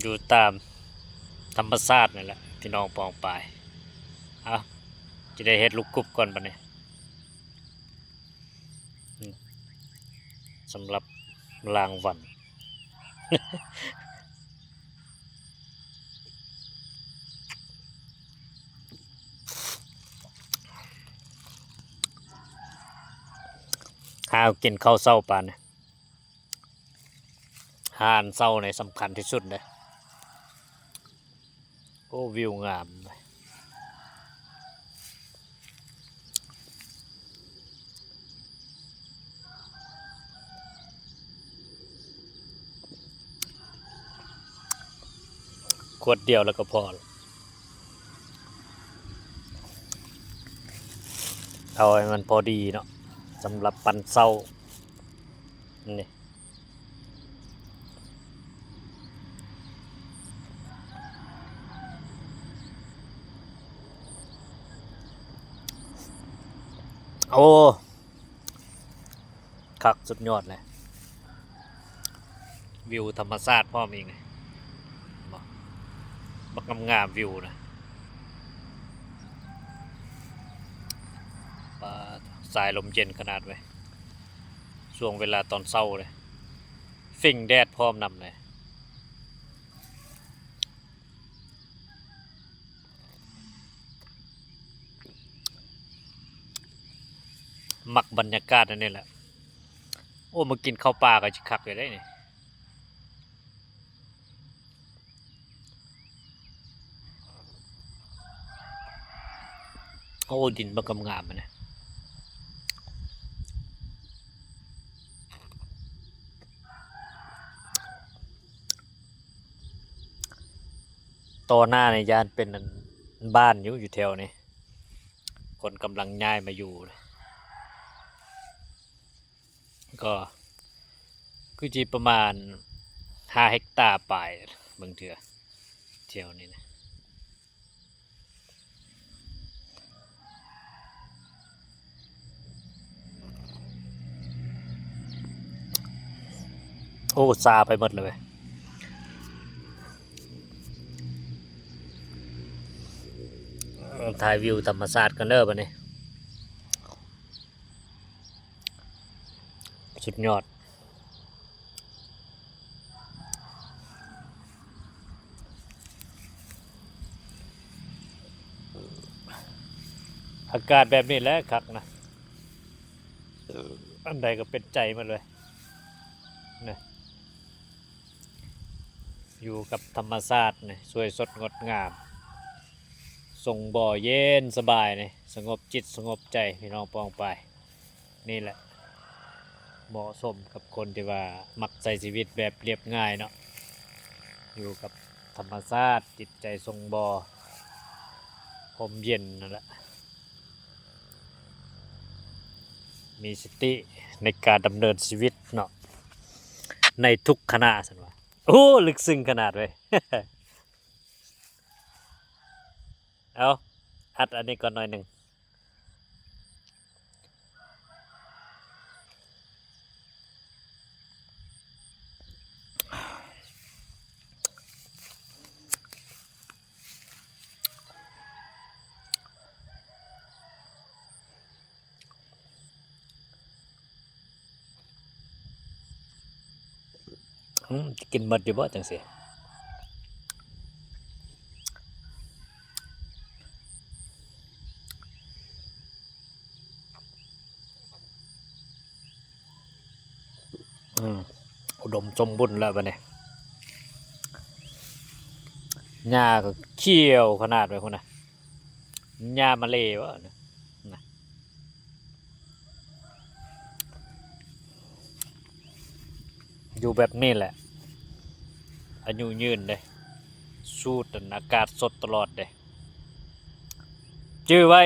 อยู่ตามธรรมชาตินี่แหละพี่น้องปองปายเอาจะได้เฮ็ดลูกกบก่อนปะเนี่ยสำหรับรางวัลหากินข้าวเช้าปานเนี่ยอาหารเช้าในสำคัญที่สุดเลยโอ้วิวงามเลยขวดเดียวแล้วก็พอละเอาให้มันพอดีเนาะสำหรับปันเช้านี่โอ้คักสุดยอดเลยวิวธรรมชาติพ่อมีไงบักงามๆวิวนะปลาสายลมเย็นขนาดไว้ช่วงเวลาตอนเช้าเลยฟิ่งแดดพร้อมนำเลยมักบรรยากาศอันนี้แหละโอ้มากินข้าวปลาก็จะคักอยู่ได้นี่โอ้ดินบักงามมันนะต่อหน้าในยานเป็นอันบ้านอยู่แถวนี้คนกำลังย้ายมาอยู่เลยก็คือจีประมาณ5 เฮกตาร์ปลายบางเถื่อแถวนี้นะโอ้ซาไปหมดเลยถ่ายวิวธรรมชาติกันเด้อบัดนี้สุดยอดอากาศแบบนี้แหละคักนะอันใดก็เป็นใจมาเลยนะอยู่กับธรรมชาตินี่สวยสดงดงามส่งบ่อเย็นสบายนี่สงบจิตสงบใจพี่น้องปองไปนี่แหละเหมาะสมกับคนที่ว่ามักใช้ชีวิตแบบเรียบง่ายเนาะอยู่กับธรรมชาติจิตใจทรงบ่อลมเย็นนั่นแหละมีสติในการดำเนินชีวิตเนาะในทุกขณะสันว่าโอ้ลึกซึ้งขนาดเลย เอาอัดอันนี้ก่อนหน่อยหนึ่งจะกินหมดอยู่บ่จังสิอุดมสมบูรณ์แล้วบัดนี้หญ้าก็เขียวขนาดเลยคุณนะหญ้ามาเลยวะนะอยู่แบบนี้แหละอายุยืนเลยสูดอากาศสดตลอดเลยจื้อไว้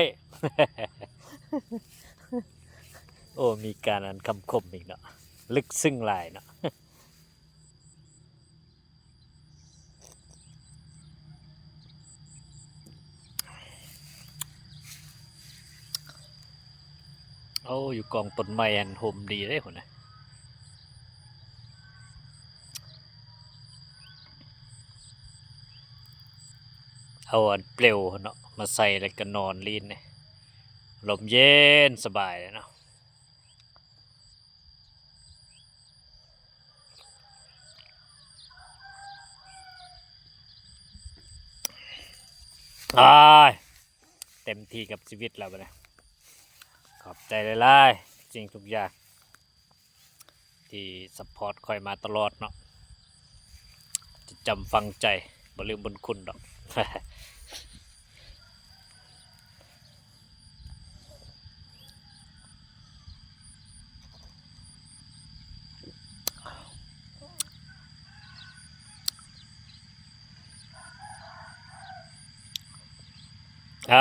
โอ้มีการอ่านคำคมอีกเนาะลึกซึ้งหลายเนาะโอ้อยู่กองต้นไม้อันโฮมดีเลยคนนะ เอาอันเปลวเนาะมาใส่แล้วก็นอนลีนเนี่ยลมเย็นสบายเลยเนาะอ้ายเต็มที่กับชีวิตแล้วบัดนี้ขอบใจหลายๆจริงทุกอย่างที่ซัพพอร์ตคอยมาตลอดเนาะจะจำฝังใจบ่ลืมบุญคุณดอก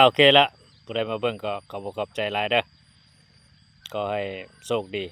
โอเคละผู้ใดมาเบิ่งก็ขอบอกขอบใจหลายเด้อก็ให้โชคดี